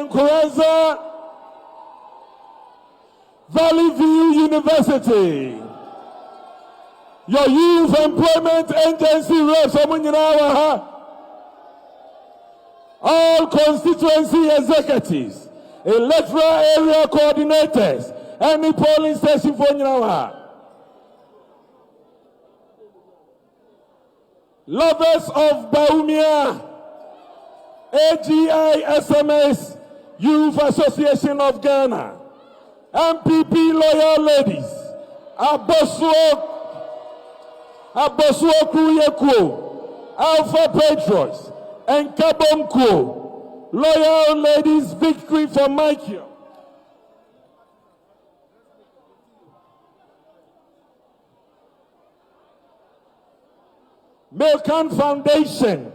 Nkoranza Valley View University. Your Youth Employment Agency reps, all constituency executives, electoral area coordinators, any polling station for Nyinawa. Lovers of Bawumia, AGI SMS, Youth Association of Ghana, NPP loyal ladies, Abosuo Kruyeko, Alpha Patriots, and Kabonko, loyal ladies, victory for Michael. Milkan Foundation,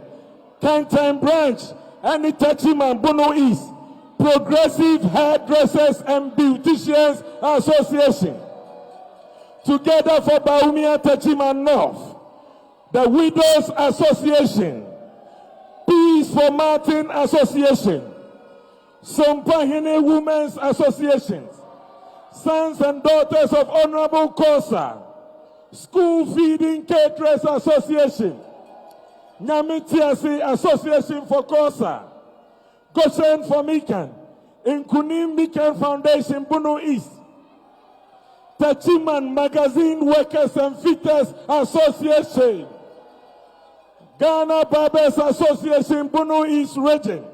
Kenton Branch, and the Techiman Bono East, Progressive Hairdressers and Beauticians Association. Together for Bawumia Techiman North, the Widows Association, Peace for Martin Association, Sompahine Women's Association, Sons and Daughters of Honorable Kosa, School Feeding Caterers Association, Nyamitiasi Association for Kosa, Goshen for Mikan, Nkunim Mikan Foundation, Bunu East, Techiman Magazine Workers and Fitters Association, Ghana Barbers Association, Bunu East Region,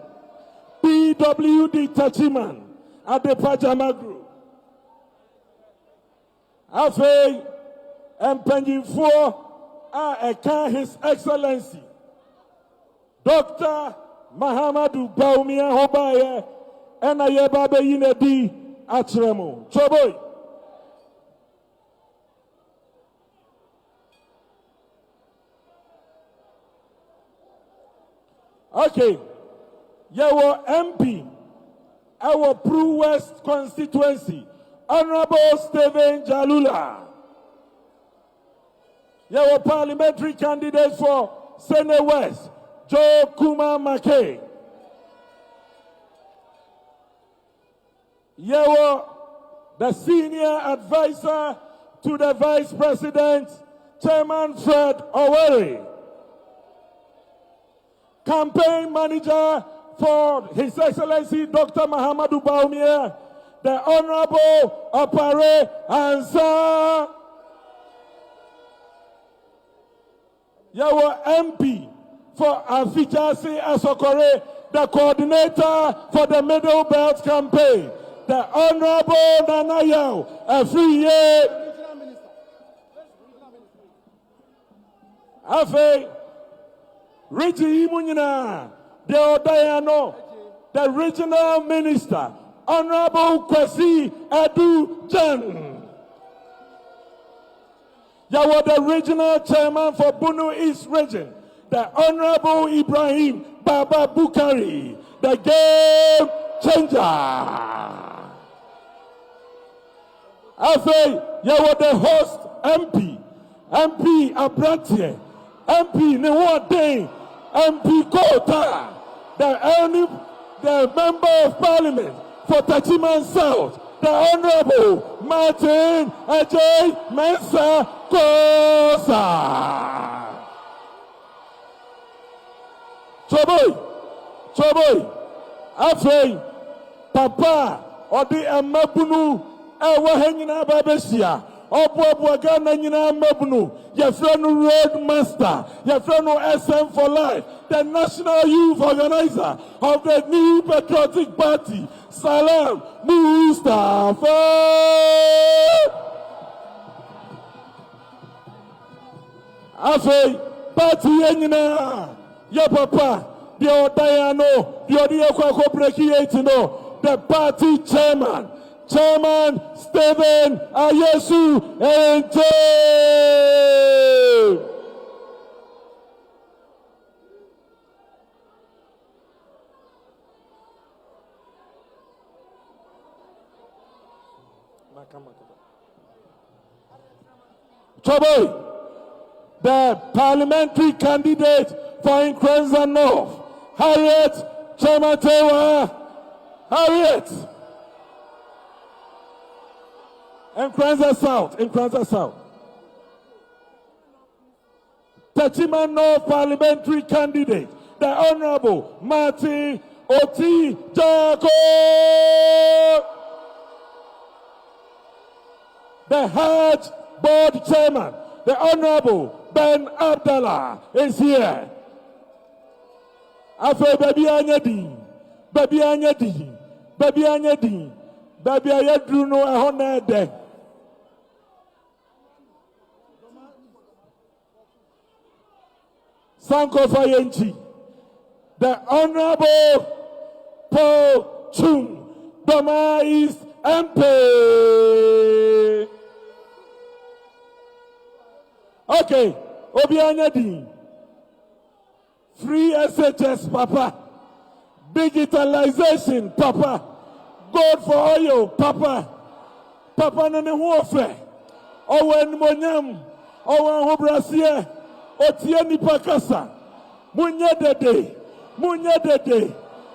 PWD Techiman, at the Pajama Group. Afei, Mpanyinfo eka His Excellency Dr. Mahamadu Bawumia Hobaye ena yebabe yinedi atremo. Choboy. Okay. Yawo MP, our Pru West constituency, Honorable Stephen Jalula. Your parliamentary candidate for Senate West, Joe Kuma McKay. The senior advisor to the Vice President, Chairman Fred Oweri. Campaign manager for His Excellency Dr. Mahamadu Bawumia, the Honorable Opare Ansa. Your MP for Afichasi Asokore, the coordinator for the Middle Belt campaign, the Honorable Nanayo Afriye. Afe, Richie Imunina, the Odayano, the regional minister, Honorable Kwesi Adu Jan. Yawa the regional chairman for Bunu East region, the Honorable Ibrahim Baba Bukari, the game changer. Afei, yawa the host MP Abratie, MP Newade, MP Kota, the member of parliament for Techiman South, the Honorable Martin Ajay Mensa Kosa. Choboy, Afei, Papa, Odi Amabunu, Ewa Hengina Babesia, Obu Ghana Nina Mabunu, your friend Road Master, your friend SM for Life, the National Youth Organizer of the New Patriotic Party, Salam Mustafa. Afei, party Yenina, your papa, the Odayano, the Odioko Brekietino, the party chairman, Stephen Ayesu Ente. Choboy, the parliamentary candidate for Nkranza North, Harriet Chamatewa Harriet. In Kranza South. Techiman North parliamentary candidate, the Honorable Martin Oti Jago. The Hajj Board Chairman, the Honorable Ben Abdallah, is here. Afe baby anyadi, baby ayadru no ehona de. Sanko Fayenchi, the Honorable Paul Chung, Doma East MP. Okay, Obianyadi. Free SHS, Papa. Digitalization, Papa. Gold for oil, Papa. Papa no ne warfare. Owen Monyam. Owen Hobrasia. Otie Nipakasa. Munye Dede.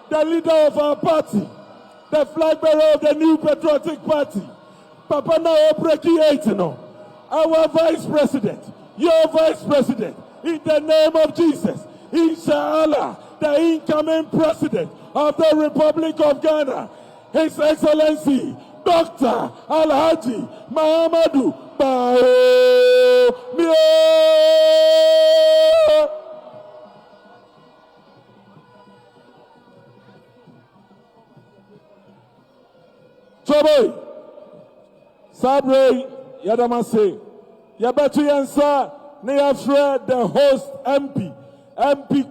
The leader of our party. The flag bearer of the new patriotic party. Papa na Obreki 8 no. Our vice president. Your vice president. In the name of Jesus. Inshallah, the incoming president of the Republic of Ghana, His Excellency, Dr. Alhaji Mahamadou Bawumia. Choboy, Sabre, Yadamase, Yabatu Yansa, Neyafre, the host MP. NPP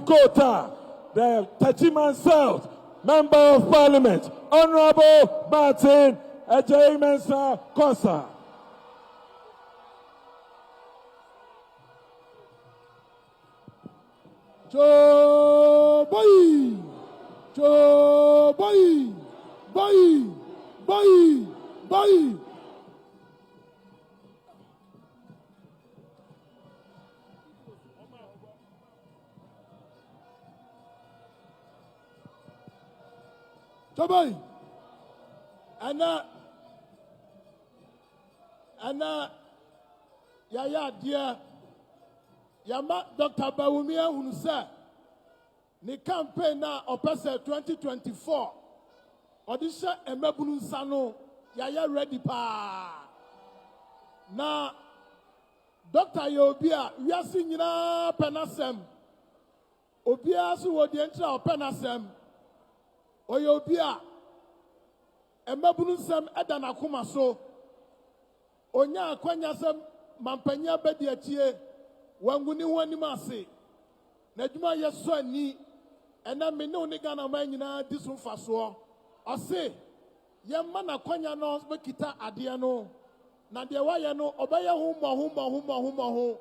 Kota, the Techiman South, Member of Parliament, Honorable Martin Ejaimensa Kosa. Boy. Choboy, Anna, Yaya dear, Yama Dr. Bawumia Hunsa, ni campaign na opesa 2024. Odisha emebunu sano, Yaya ready pa. Na Dr. Yobia, we are singing penasem. Obia su wodientra penasem. Oyobia emabunu sam edana kuma so onya akwanya sam mampanya bedi atie wanguni wani mase na djuma yeso ani ena me ne oni Ghana man nyina disun faso ose yemma na kwanya no bekita ade no na de waye no obaye ho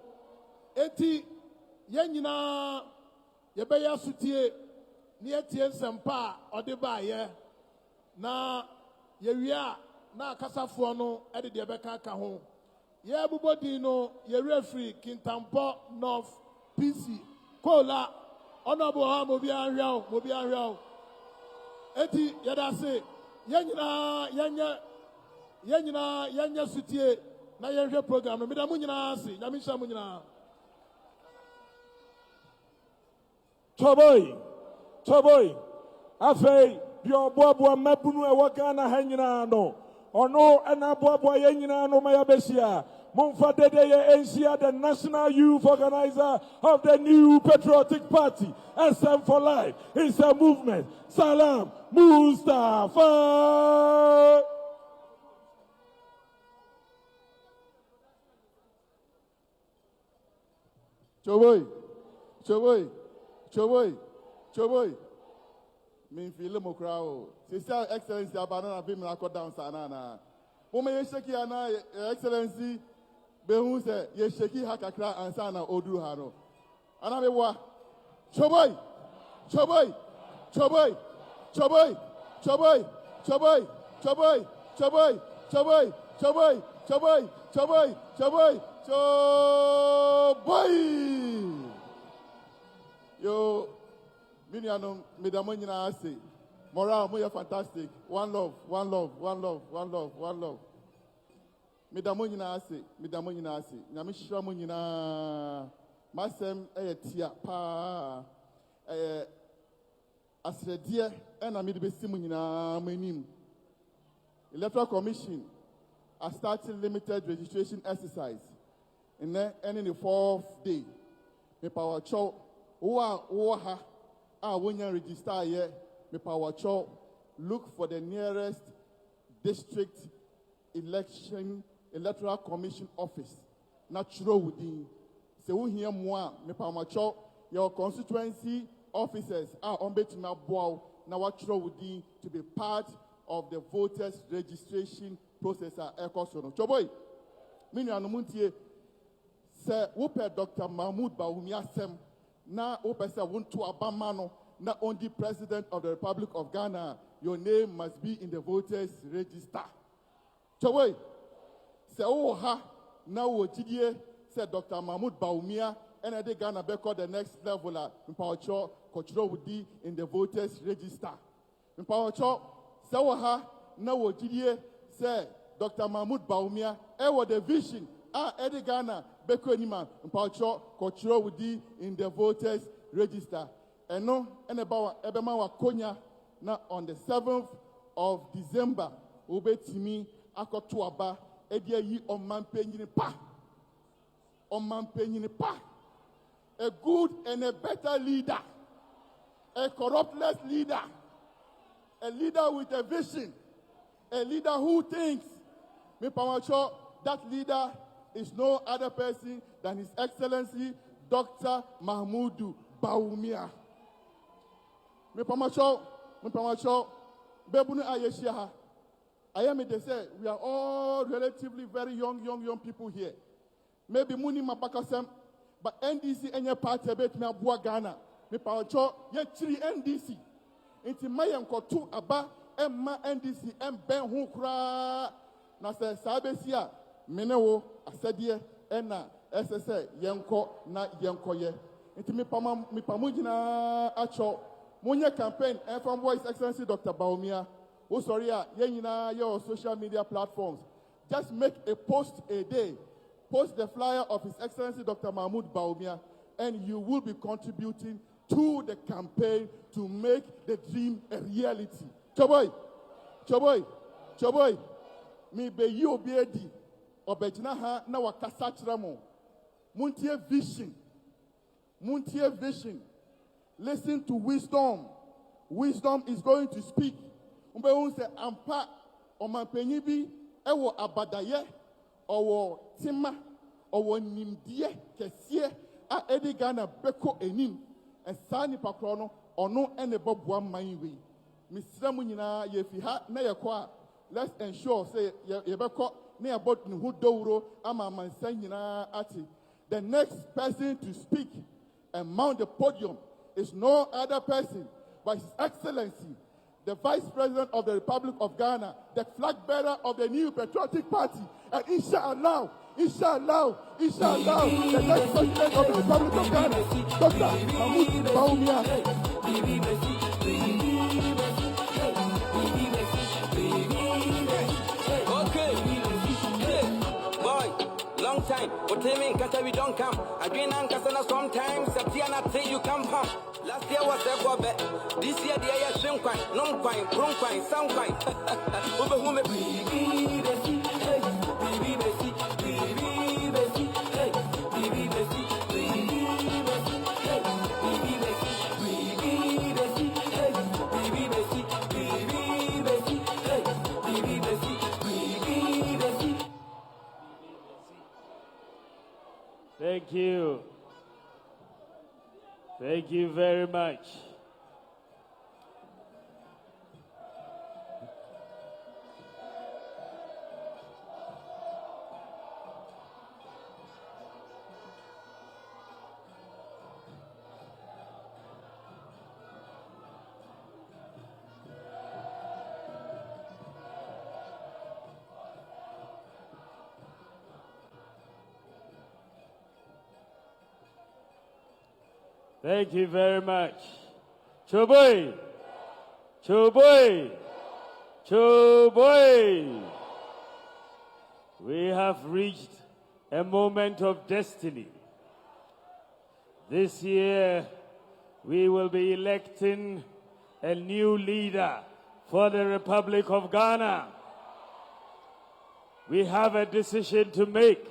eti ye nyina ye be yasutie ni etie nsempa ode baaye na ye wia na akasafo no ede de beka ka ho ye bubodi no ye referee Kintampo North PC kola honorable ha mobi anhwao eti ye da se ye nyina sutie na ye hwe program no medamu nyina ase nyamisha mu nyina Choboy, afei, dio boabo mabunu e wakana hanyina no. Ono ena boabo yenyina no mayabesia. Mumfa dede ye NCA, the National Youth Organizer of the New Patriotic Party, SM for Life. It's a movement. Salam Mustafa. Choboy, me feel mo crowd. Sister Excellency Abanana be me down sanana. Woman ye sheki ana Excellency be hu se ye sheki hakakra ansana odu hano. Ana be wa. Choboy. Yo Miniano, Medamoniana say, Morale, we are fantastic. One love, one love, one love, one love, one love. Midamo nyina ase, midamo nyina ase. Nyame hira mo nyina. Masem tia pa. Asredie na me de besi mo nyina manim. Electoral Commission are starting limited registration exercise. And then ending the 4th day. Me power cho wo ha when you register here, me power cho look for the nearest district electoral commission office. Natural within. Se wo hear more me power cho your constituency officers are on betima bow na natural within to be part of the voters registration process at Ekosono. Choboy, minu anumuntie se wope Dr. Mahmoud Bawumia sem na wope se wonto abamano na only President of the Republic of Ghana, your name must be in the voters register. Choboy, se ha na wo jidie se Dr. Mahmoud Bawumia and the Ghana beko the next level at Mpacho Kochro would be in the voters register. Mpacho se ha na wo jidie se Dr. Mahmoud Bawumia was the vision Eddie Ghana beko anima Mpacho Kochro would be in the voters register. And no and about ebema wa konya na on the 7th of December ube timi akoto aba edia yi omampenyini pa. Omampenyini pa. A good and a better leader, a corruptless leader, a leader with a vision, a leader who thinks. Me pamacho, that leader is no other person than His Excellency Dr. Mahmoud Bawumia. Me pamacho, bebunu ayeshiha. I am they say we are all relatively very young people here. Maybe muni mabakasem. But NDC and your party bet me abua Ghana. Me pacho ye chiri NDC. Inti mayem ko tu aba emma NDC em ben hu kra na se sabesia menewo asedie ena SSA yenko na yenko ye. Inti me pamujina acho munye campaign and from His Excellency Dr. Bawumia. Oh sorry ye nyina your social media platforms. Just make a post a day. Post the flyer of His Excellency Dr. Mahmoud Bawumia, and you will be contributing to the campaign to make the dream a reality. Choboy, me be you obiedi, obejina ha na wakasa chiramo. Muntie vision. Listen to wisdom. Wisdom is going to speak. Umbe unse ampa omampenyi bi ewo abadaye. Owo tima, owo nimdie, kesie, a Eddie Ghana beko enim, and Sani Pakrono, or no any Bob one mindway. Miss Ramunina, yefiha, na yakwa, let's ensure, say, yebeko, near botin who douro, ama mansanyina ati. The next person to speak and mount the podium is no other person but His Excellency, the Vice President of the Republic of Ghana, the flag bearer of the new patriotic party, and inshallah, the next President of the Republic of Ghana, Dr. Mahmoud Bawumia. Okay, boy, long time, but tell me, cause we don't come. Again, and cause sometimes, Satiana say you come home. Last year was a go bet. This year the air swim quite, non quite, bron quite, sound quite. Over whom it Thank you. Thank you very much. Thank you very much. Choboy, Choboy! Choboy! We have reached a moment of destiny. This year, we will be electing a new leader for the Republic of Ghana. We have a decision to make,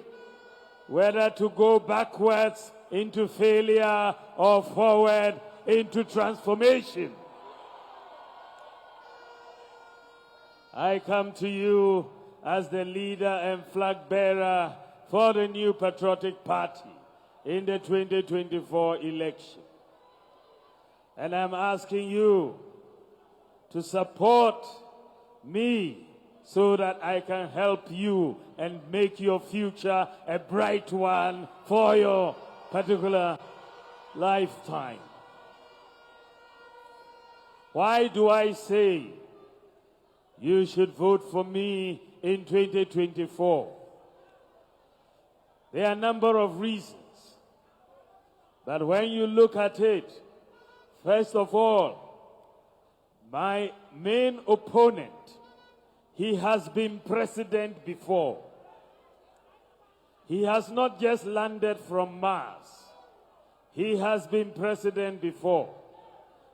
whether to go backwards into failure or forward into transformation. I come to you as the leader and flag bearer for the new Patriotic Party in the 2024 election. And I'm asking you to support me so that I can help you and make your future a bright one for your particular lifetime. Why do I say you should vote for me in 2024? There are a number of reasons. But when you look at it, first of all, my main opponent, he has been president before. He has not just landed from Mars. He has been president before.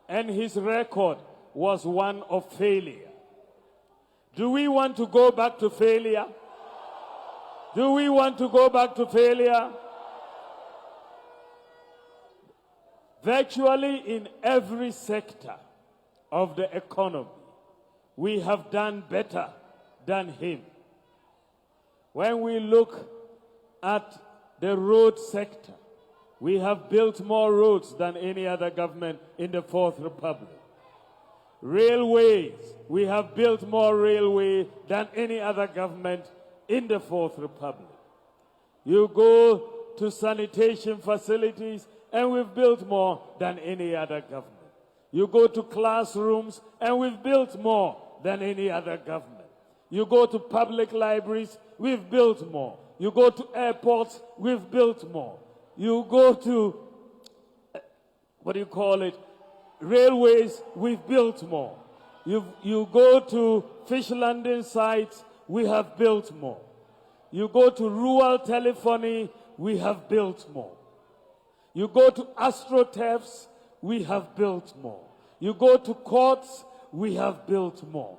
And his record was one of failure. Do we want to go back to failure? Do we want to go back to failure? Virtually in every sector of the economy, we have done better than him. When we look at the road sector, we have built more roads than any other government in the Fourth Republic. Railways, we have built more railway than any other government in the Fourth Republic. You go to sanitation facilities, and we've built more than any other government. You go to classrooms, and we've built more than any other government. You go to public libraries, we've built more. You go to airports, we've built more. You go to, railways, we've built more. You go to fish landing sites, we have built more. You go to rural telephony, we have built more. You go to astroturfs, we have built more. You go to courts, we have built more.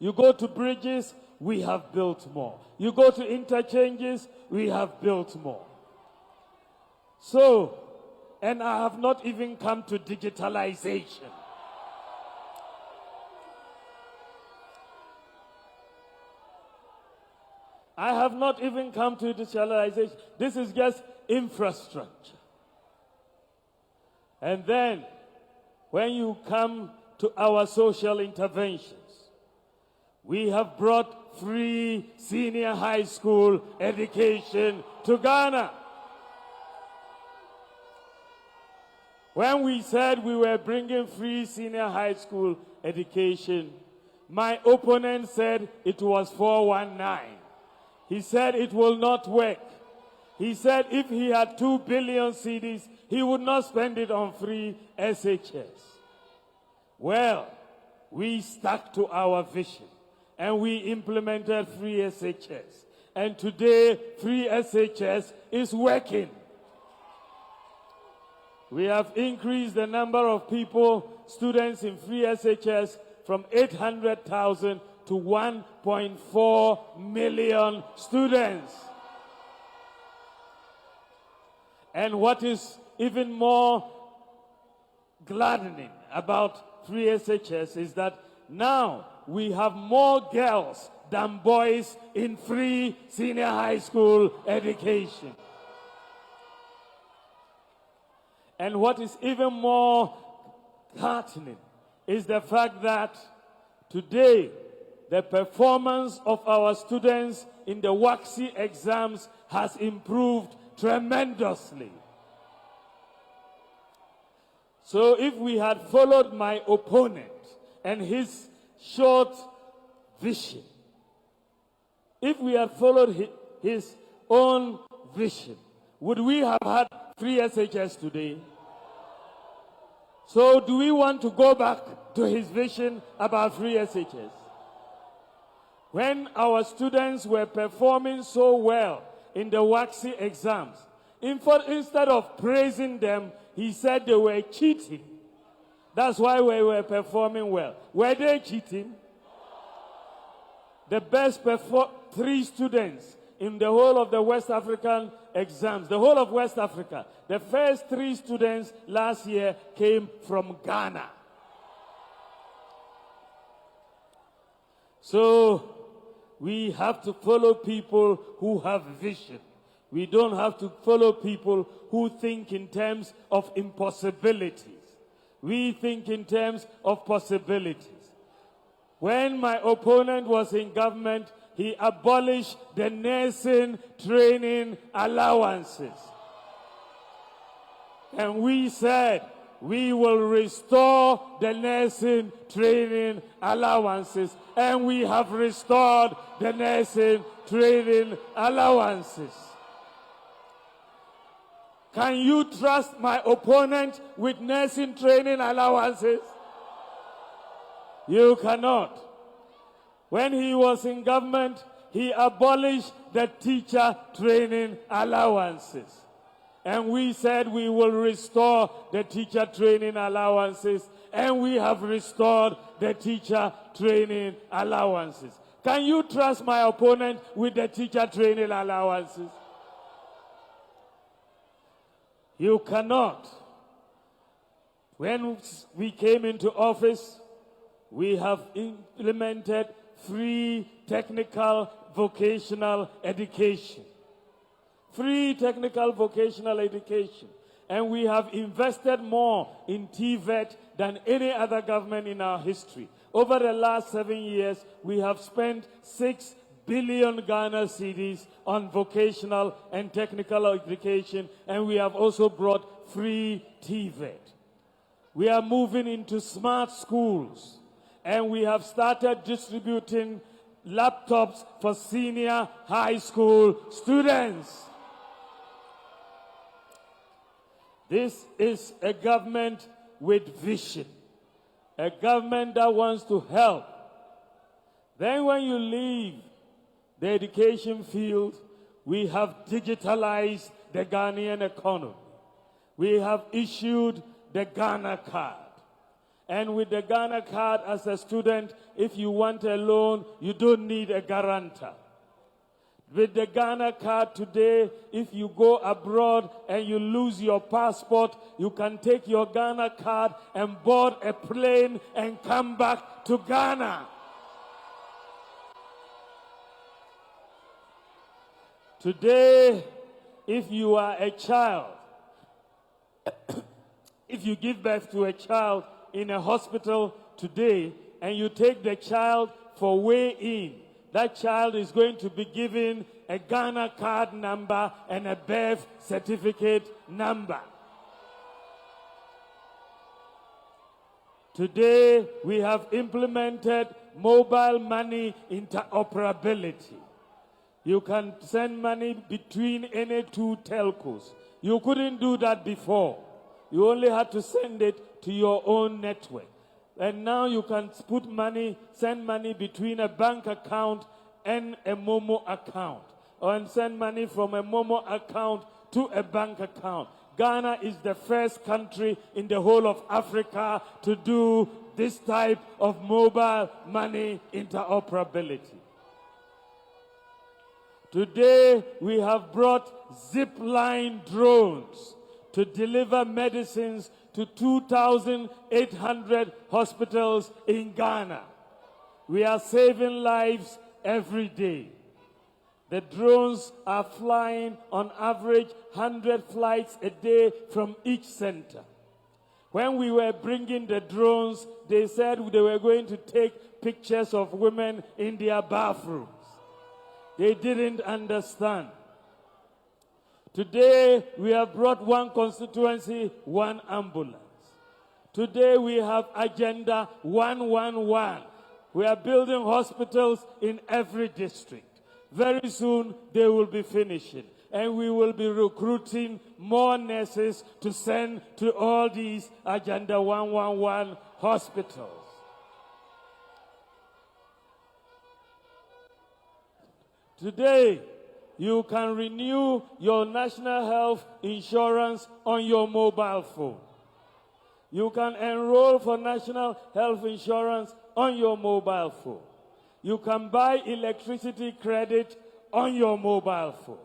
You go to bridges, we have built more. You go to interchanges, we have built more. So, and I have not even come to digitalization. I have not even come to digitalization. This is just infrastructure. And then, when you come to our social interventions, we have brought free senior high school education to Ghana. When we said we were bringing free senior high school education, my opponent said it was 419. He said it will not work. He said if he had 2 billion cedis, he would not spend it on free SHS. Well, we stuck to our vision and we implemented free SHS. And today, free SHS is working. We have increased the number of people, students in free SHS from 800,000 to 1.4 million students. And what is even more gladdening about free SHS is that now we have more girls than boys in free senior high school education. And what is even more heartening is the fact that today the performance of our students in the WACSI exams has improved tremendously. So if we had followed my opponent and his short vision, if we had followed his own vision, would we have had free SHS today? So do we want to go back to his vision about free SHS. When our students were performing so well in the waxy exams, instead of praising them, he said they were cheating. That's why we were performing well. Were they cheating? The best 3 students in the whole of the West African exams, the whole of West Africa, the first 3 students last year came from Ghana. So we have to follow people who have vision. We don't have to follow people who think in terms of impossibilities. We think in terms of possibilities. When my opponent was in government, he abolished the nursing training allowances. And we said, we will restore the nursing training allowances. And we have restored the nursing training allowances. Can you trust my opponent with nursing training allowances? You cannot. When he was in government, he abolished the teacher training allowances. And we said we will restore the teacher training allowances, and we have restored the teacher training allowances. Can you trust my opponent with the teacher training allowances? You cannot. When we came into office, we have implemented free technical vocational education. Free technical vocational education. And we have invested more in TVET than any other government in our history. Over the last 7 years, we have spent 6 billion Ghana cedis on vocational and technical education, and we have also brought free TVET. We are moving into smart schools, and we have started distributing laptops for senior high school students. This is a government with vision, a government that wants to help. Then when you leave the education field, we have digitalized the Ghanaian economy. We have issued the Ghana card. And with the Ghana card, as a student, if you want a loan, you don't need a guarantor. With the Ghana card today, if you go abroad and you lose your passport, you can take your Ghana card and board a plane and come back to Ghana. Today, if you are a child, if you give birth to a child in a hospital today and you take the child for weigh-in, that child is going to be given a Ghana card number and a birth certificate number. Today, we have implemented mobile money interoperability. You can send money between any 2 telcos. You couldn't do that before. You only had to send it to your own network. And now you can put money, send money between a bank account and a Momo account. Or send money from a Momo account to a bank account. Ghana is the first country in the whole of Africa to do this type of mobile money interoperability. Today, we have brought zip-line drones to deliver medicines to 2,800 hospitals in Ghana. We are saving lives every day. The drones are flying on average 100 flights a day from each center. When we were bringing the drones, they said they were going to take pictures of women in their bathrooms. They didn't understand. Today, we have brought 1 constituency, 1 ambulance. Today, we have Agenda 111. We are building hospitals in every district. Very soon, they will be finishing. And we will be recruiting more nurses to send to all these Agenda 111 hospitals. Today, you can renew your national health insurance on your mobile phone. You can enroll for national health insurance on your mobile phone. You can buy electricity credit on your mobile phone.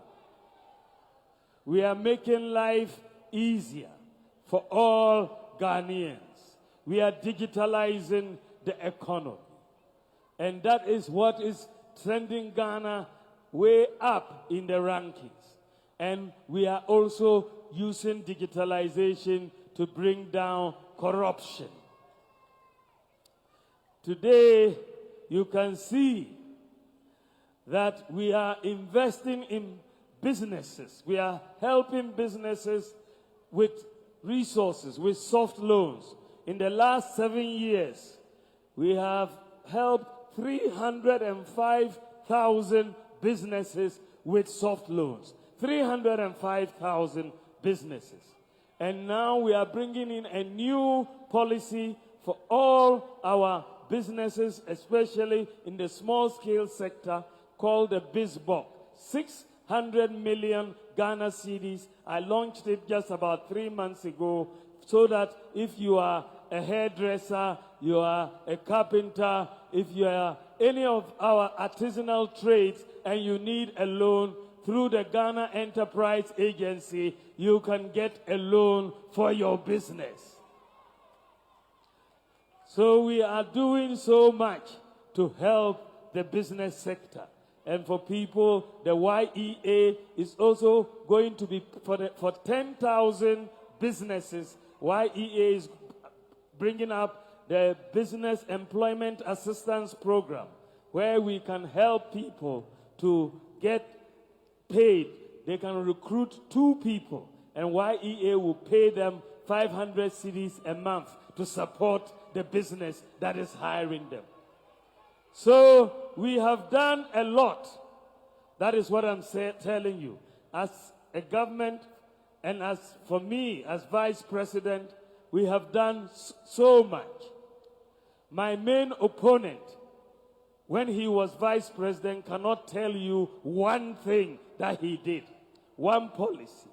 We are making life easier for all Ghanaians. We are digitalizing the economy. And that is what is sending Ghana way up in the rankings. And we are also using digitalization to bring down corruption. Today, you can see that we are investing in businesses. We are helping businesses with resources, with soft loans. In the last 7 years, we have helped 305,000 businesses with soft loans. 305,000 businesses. And now we are bringing in a new policy for all our businesses, especially in the small-scale sector, called the BizBox. 600 million Ghana cedis. I launched it just about 3 months ago, so that if you are a hairdresser, you are a carpenter, if you are any of our artisanal trades and you need a loan through the Ghana Enterprise Agency, you can get a loan for your business. So we are doing so much to help the business sector. And for people, the YEA is also going to be, for 10,000 businesses, YEA is bringing up the Business Employment Assistance Program, where we can help people to get paid. They can recruit 2 people, and YEA will pay them 500 cedis a month to support the business that is hiring them. So we have done a lot. That is what I'm telling you. As a government and as for me as Vice President, we have done so much. My main opponent, when he was Vice President, cannot tell you one thing that he did, one policy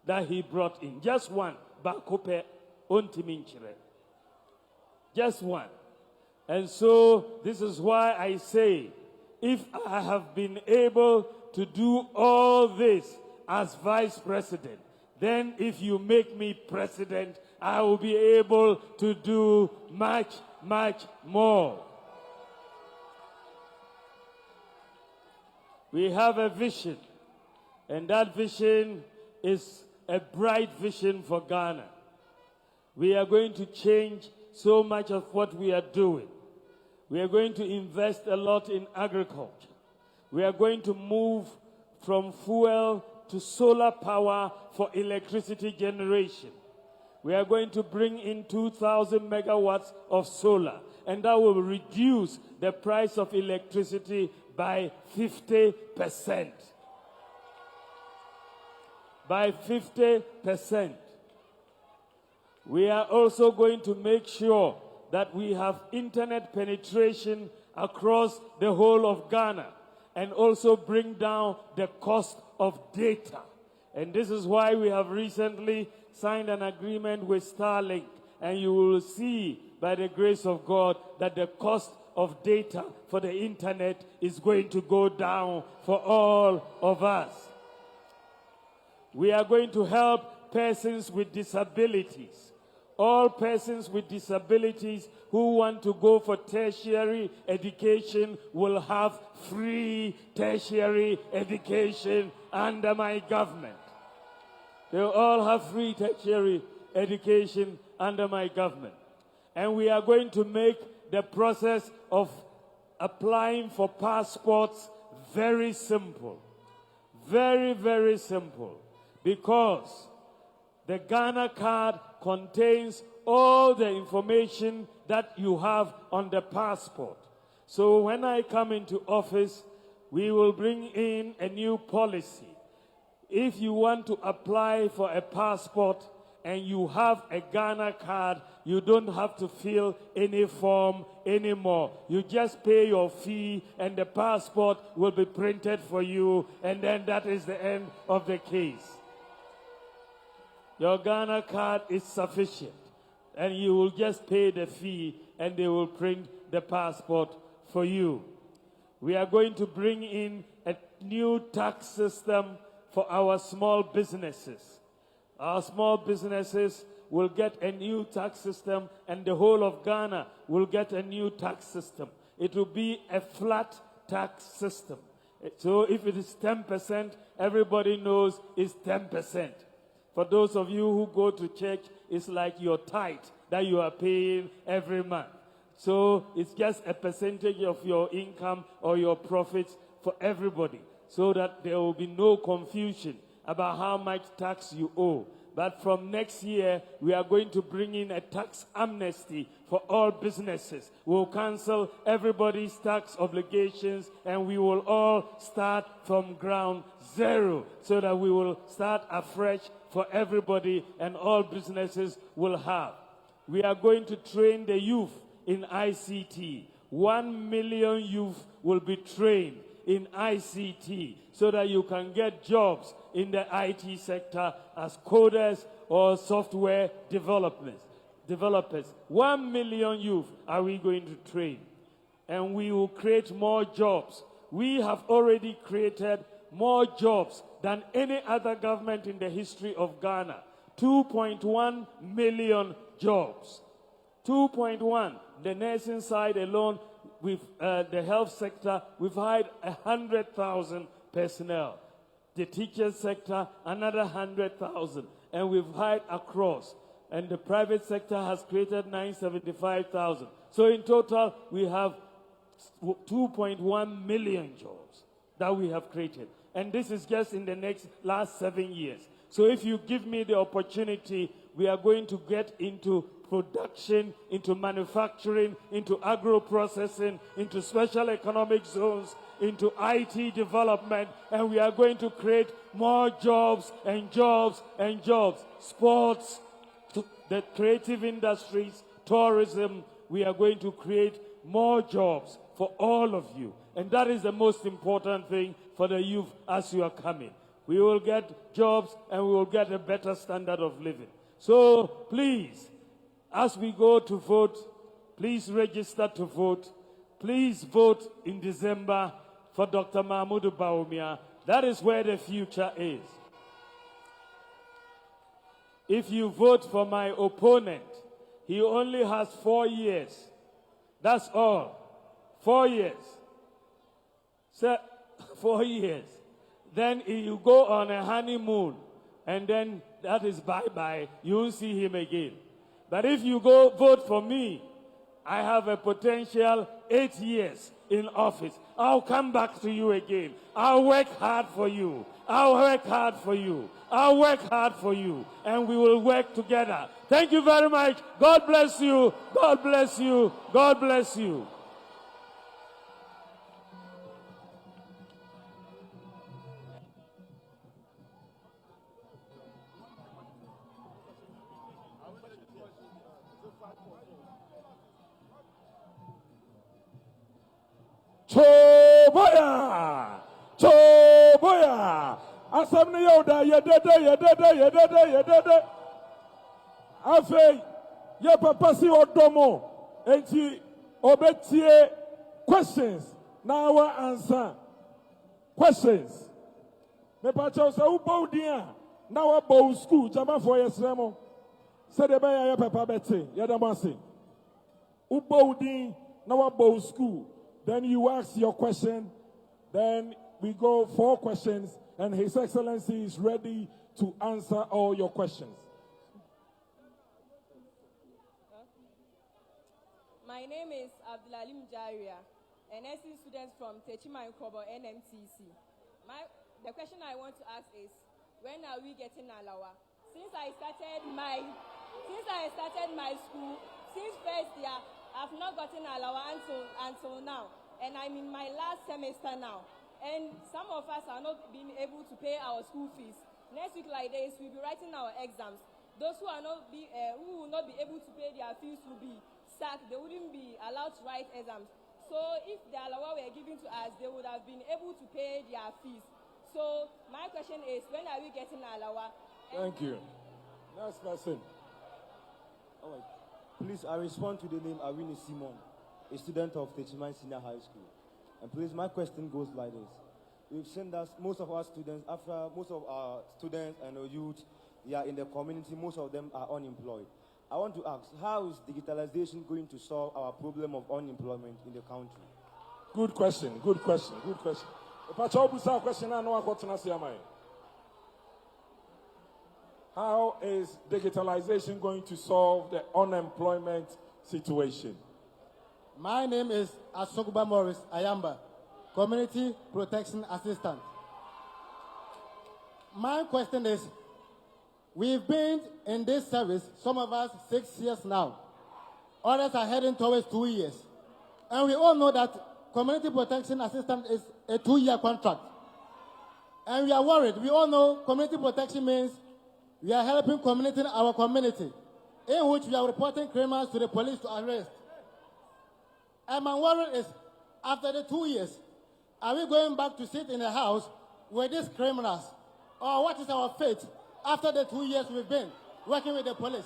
that he brought in. Just one. Bakope ontiminchire. Just one. And so this is why I say, if I have been able to do all this as Vice President, then if you make me President, I will be able to do much, much more. We have a vision, and that vision is a bright vision for Ghana. We are going to change so much of what we are doing. We are going to invest a lot in agriculture. We are going to move from fuel to solar power for electricity generation. We are going to bring in 2,000 megawatts of solar, and that will reduce the price of electricity by 50%. By 50%. We are also going to make sure that we have internet penetration across the whole of Ghana, and also bring down the cost of data. And this is why we have recently signed an agreement with Starlink, and you will see by the grace of God that the cost of data for the internet is going to go down for all of us. We are going to help persons with disabilities. All persons with disabilities who want to go for tertiary education will have free tertiary education under my government. They will all have free tertiary education under my government. And we are going to make the process of applying for passports very simple. Very, very simple. Because the Ghana card contains all the information that you have on the passport. So when I come into office, we will bring in a new policy. If you want to apply for a passport and you have a Ghana card, you don't have to fill any form anymore. You just pay your fee and the passport will be printed for you, and then that is the end of the case. Your Ghana card is sufficient, and you will just pay the fee and they will print the passport for you. We are going to bring in a new tax system for our small businesses. Our small businesses will get a new tax system, and the whole of Ghana will get a new tax system. It will be a flat tax system. So if it is 10%, everybody knows it's 10%. For those of you who go to church, it's like your tithe that you are paying every month. So it's just a percentage of your income or your profits for everybody, so that there will be no confusion about how much tax you owe. But from next year, we are going to bring in a tax amnesty for all businesses. We'll cancel everybody's tax obligations, and we will all start from ground zero, so that we will start afresh for everybody, and all businesses will have. We are going to train the youth in ICT. 1 million youth will be trained in ICT, so that you can get jobs in the IT sector as coders or software developers. 1 million youth are we going to train, and we will create more jobs. We have already created more jobs than any other government in the history of Ghana. 2.1 million jobs. 2.1. The nursing side alone, with the health sector, we've hired 100,000 personnel. The teacher sector, another 100,000. And we've hired across. And the private sector has created 975,000. So in total, we have 2.1 million jobs that we have created. And this is just in the last 7 years. So if you give me the opportunity, we are going to get into production, into manufacturing, into agro-processing, into special economic zones, into IT development, and we are going to create more jobs and jobs and jobs. Sports, the creative industries, tourism, we are going to create more jobs for all of you. And that is the most important thing for the youth as you are coming. We will get jobs and we will get a better standard of living. So please, as we go to vote, please register to vote. Please vote in December for Dr. Mahmoud Bawumia. That is where the future is. If you vote for my opponent, he only has 4 years. That's all. 4 years. So, 4 years. Then you go on a honeymoon, and then that is bye-bye. You won't see him again. But if you go vote for me, I have a potential 8 years in office. I'll come back to you again. I'll work hard for you. I'll work hard for you. I'll work hard for you. And we will work together. Thank you very much. God bless you. God bless you. God bless you. Choboya! Choboya! Asam ni yoda yedede. Afei, ye papa si odomo. Enti obetie questions. Now our answer. Questions. Me pa chow sa ubo udia. Now our bow school. Chama for yesremo. Se de ba ye papa bete. Yedamasi. Ubo udi. Now our bow school. Then you ask your question. Then we go 4 questions. And His Excellency is ready to answer all your questions. My name is Abdulalim Jaria, an nursing student from Techiman NMTC. The question I want to ask is, when are we getting Alawa? Since I started my school, since first year, I've not gotten Alawa until now. And I'm in my last semester now. And some of us are not being able to pay our school fees. Next week like this, we'll be writing our exams. those who will not be able to pay their fees will be sacked. They wouldn't be allowed to write exams. So if the alawa were given to us, they would have been able to pay their fees. So my question is, when are we getting alawa? Thank you. Next person. All right. Please, I respond to the name Awini Simon, a student of Techiman Senior High School. And please, my question goes like this. We've seen that most of our students and our youth, they are in the community, most of them are unemployed. I want to ask, how is digitalization going to solve our problem of unemployment in the country? Good question. How is digitalization going to solve the unemployment situation? My name is Asokuba Morris Ayamba, Community Protection Assistant. My question is, we've been in this service, some of us 6 years now. Others are heading towards 2 years. And we all know that Community Protection Assistant is a 2-year contract. And we are worried. We all know community protection means we are helping our community, in which we are reporting criminals to the police to arrest. And my worry is, after the 2 years, are we going back to sit in a house with these criminals? Or what is our fate after the 2 years we've been working with the police?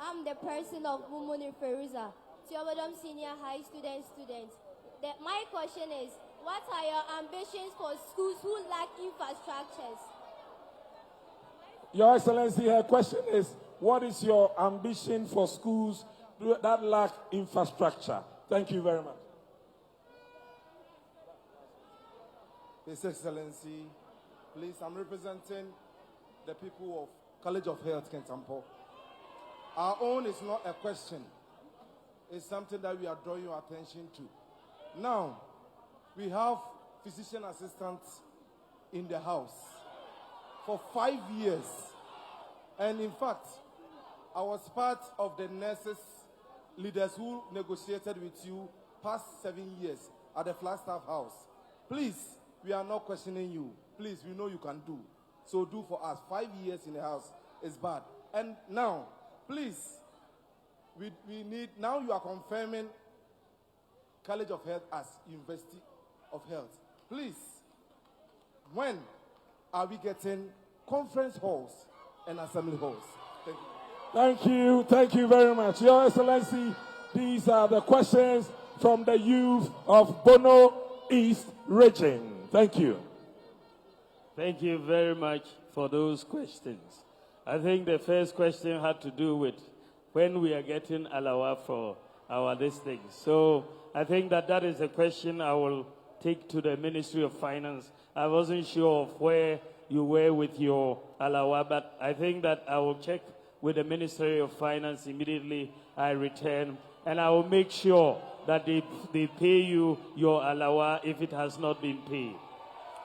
I'm the person of Mumuni Feruza, Theobodom Senior High student. My question is, what are your ambitions for schools who lack infrastructures? Your Excellency, her question is, what is your ambition for schools that lack infrastructure? Thank you very much. His Excellency, please, I'm representing the people of College of Health, Kentampo. Our own is not a question. It's something that we are drawing your attention to. Now, we have physician assistants in the house for 5 years. And in fact, I was part of the nurses leaders who negotiated with you past 7 years at the Flagstaff House. Please, we are not questioning you. Please, we know you can do. So do for us. 5 years in the house is bad. And now, please, we need, now you are confirming College of Health as University of Health. Please, when are we getting conference halls and assembly halls? Thank you. Thank you very much. Your Excellency, these are the questions from the youth of Bono East region. Thank you. Thank you very much for those questions. I think the first question had to do with when we are getting alawa for our listings. So I think that is a question I will take to the Ministry of Finance. I wasn't sure of where you were with your alawa, but I think that I will check with the Ministry of Finance immediately I return, and I will make sure that they pay you your alawa if it has not been paid.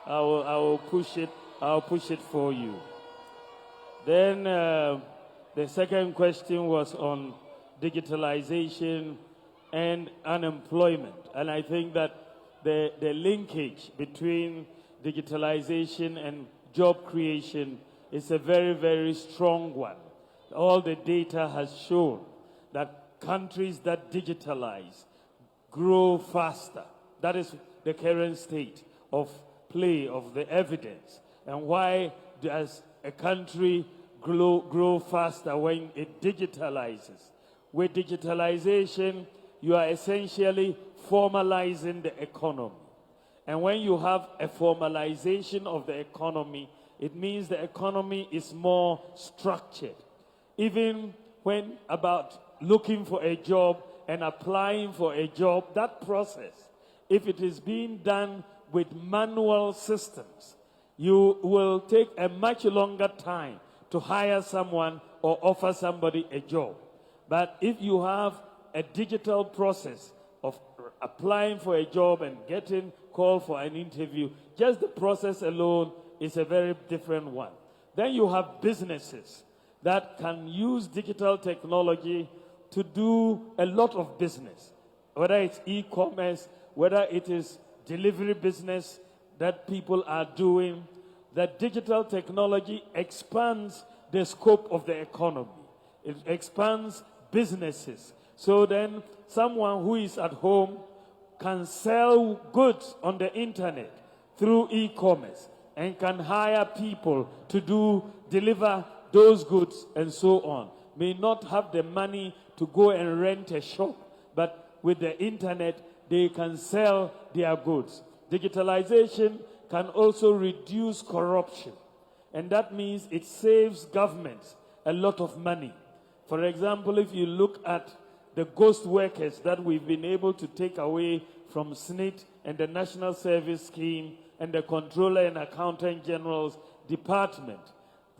I will push it for you. Then the second question was on digitalization and unemployment. And I think that the linkage between digitalization and job creation is a very, very strong one. All the data has shown that countries that digitalize grow faster. That is the current state of play of the evidence. And why does a country grow faster when it digitalizes? With digitalization, you are essentially formalizing the economy. And when you have a formalization of the economy, it means the economy is more structured. Even when about looking for a job and applying for a job, that process, if it is being done with manual systems, you will take a much longer time to hire someone or offer somebody a job. But if you have a digital process of applying for a job and getting called for an interview, just the process alone is a very different one. Then you have businesses that can use digital technology to do a lot of business, whether it's e-commerce, whether it is delivery business that people are doing. That digital technology expands the scope of the economy. It expands businesses. So then someone who is at home can sell goods on the internet through e-commerce and can hire people to deliver those goods and so on. May not have the money to go and rent a shop, but with the internet, they can sell their goods. Digitalization can also reduce corruption, and that means it saves governments a lot of money. For example, if you look at the ghost workers that we've been able to take away from SNIT and the National Service Scheme and the Controller and Accountant General's Department,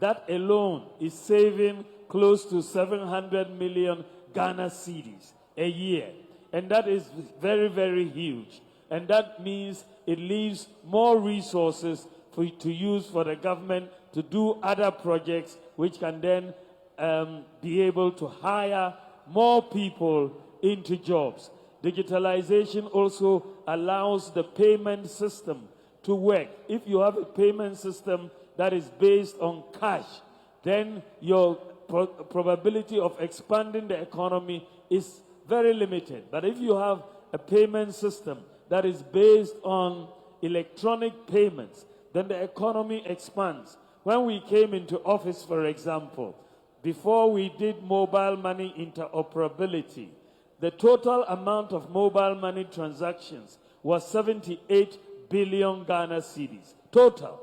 that alone is saving close to 700 million Ghana cedis a year. And that is very, very huge. And that means it leaves more resources to use for the government to do other projects, which can then be able to hire more people into jobs. Digitalization also allows the payment system to work. If you have a payment system that is based on cash, then your probability of expanding the economy is very limited. But if you have a payment system that is based on electronic payments, then the economy expands. When we came into office, for example, before we did mobile money interoperability, the total amount of mobile money transactions was 78 billion Ghana cedis. Total.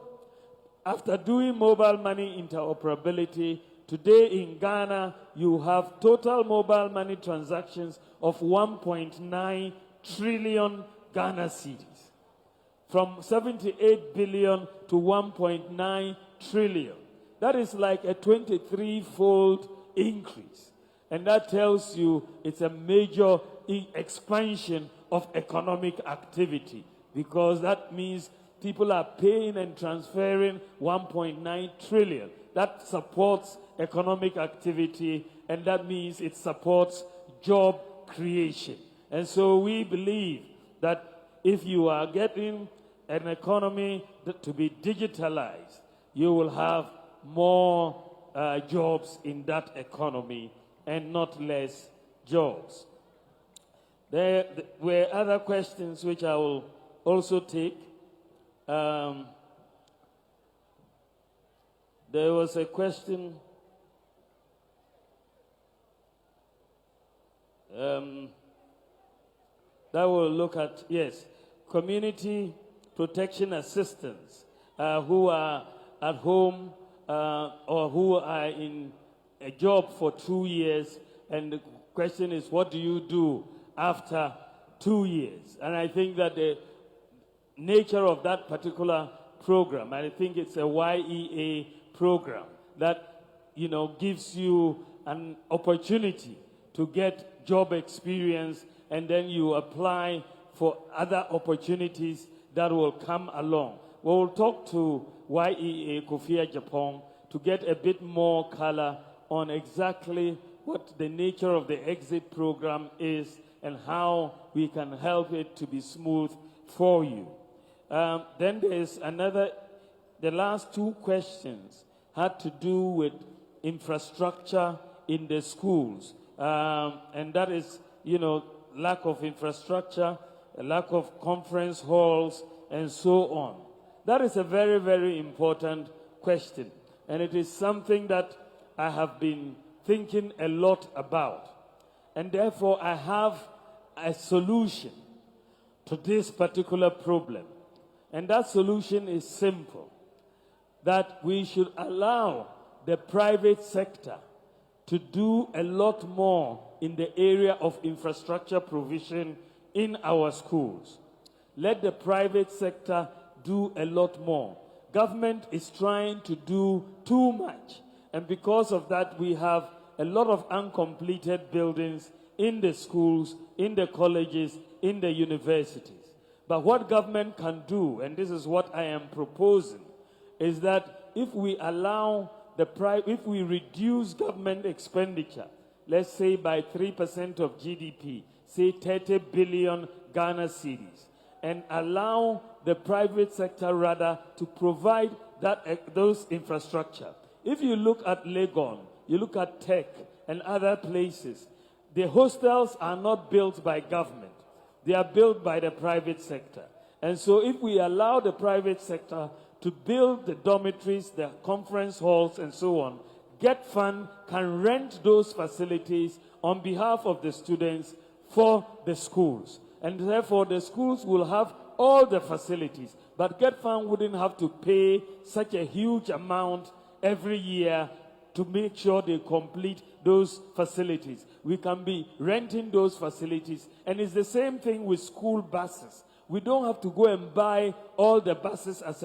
After doing mobile money interoperability, today in Ghana, you have total mobile money transactions of 1.9 trillion Ghana cedis. From 78 billion to 1.9 trillion. That is like a 23-fold increase. And that tells you it's a major expansion of economic activity, because that means people are paying and transferring 1.9 trillion. That supports economic activity, and that means it supports job creation. And so we believe that if you are getting an economy to be digitalized, you will have more jobs in that economy and not less jobs. There were other questions which I will also take. There was a question that we'll look at, yes, community protection assistants who are at home or who are in a job for 2 years, and the question is, what do you do after 2 years? And I think that the nature of that particular program, I think it's a YEA program that, you know, gives you an opportunity to get job experience, and then you apply for other opportunities that will come along. We'll talk to YEA Kofi Japan to get a bit more color on exactly what the nature of the exit program is and how we can help it to be smooth for you. Then there's another, the last two questions had to do with infrastructure in the schools. And that is, you know, lack of infrastructure, a lack of conference halls, and so on. That is a very, very important question. And it is something that I have been thinking a lot about. And therefore, I have a solution to this particular problem. And that solution is simple. That we should allow the private sector to do a lot more in the area of infrastructure provision in our schools. Let the private sector do a lot more. Government is trying to do too much. And because of that, we have a lot of uncompleted buildings in the schools, in the colleges, in the universities. But what government can do, and this is what I am proposing, is that if we allow if we reduce government expenditure, let's say by 3% of GDP, say 30 billion Ghana cedis, and allow the private sector rather to provide those infrastructure. If you look at Legon, you look at Tech and other places, the hostels are not built by government. They are built by the private sector. And so if we allow the private sector to build the dormitories, the conference halls, and so on, Get Fund can rent those facilities on behalf of the students for the schools. And therefore, the schools will have all the facilities. But Get Fund wouldn't have to pay such a huge amount every year to make sure they complete those facilities. We can be renting those facilities. And it's the same thing with school buses. We don't have to go and buy all the buses at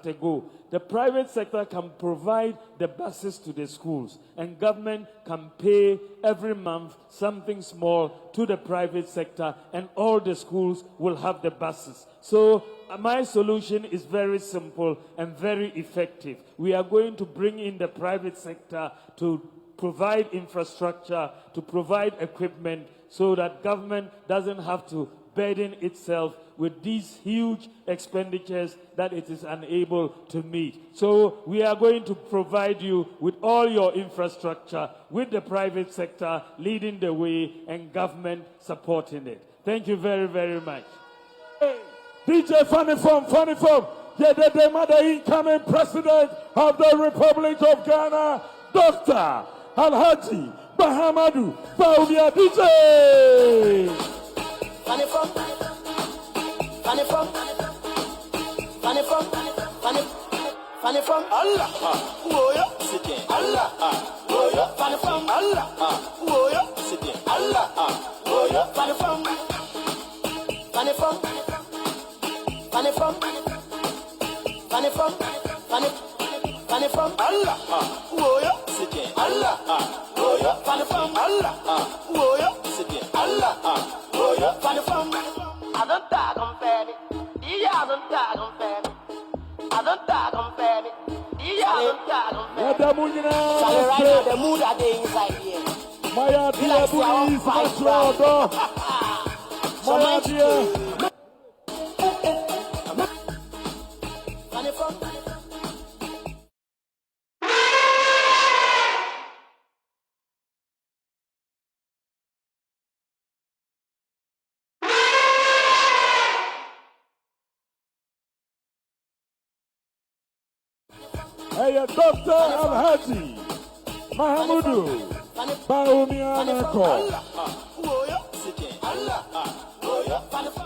a go. The private sector can provide the buses to the schools, and government can pay every month something small to the private sector, and all the schools will have the buses. So my solution is very simple and very effective. We are going to bring in the private sector to provide infrastructure, to provide equipment, so that government doesn't have to burden itself with these huge expenditures that it is unable to meet. So we are going to provide you with all your infrastructure, with the private sector leading the way and government supporting it. Thank you very, very much. Hey, DJ Funny Form. Yeah, the mother incoming president of the Republic of Ghana, Dr. Alhaji Bahamadu Bawumia DJ. Funny Form. Allah, woya, sitting. Allah, woya, funny from. Allah, woya, sitting. Allah, woya, funny from. Allah, woya, sitting. Allah, woya, funny from. Allah, woya, sitting. Allah, woya, funny from. I don't tag on Fanny. I don't tag on Fanny. I don't tag on Fanny. I don't tag on Fanny. The moon, Charlie, right now, the mood are there inside here. My dear, police, natural. My dear. Funny from. Hey, Dr. Alhaji Mahamudu Bawumia Nako. Allah, woya, sitting. Allah, woya, funny from.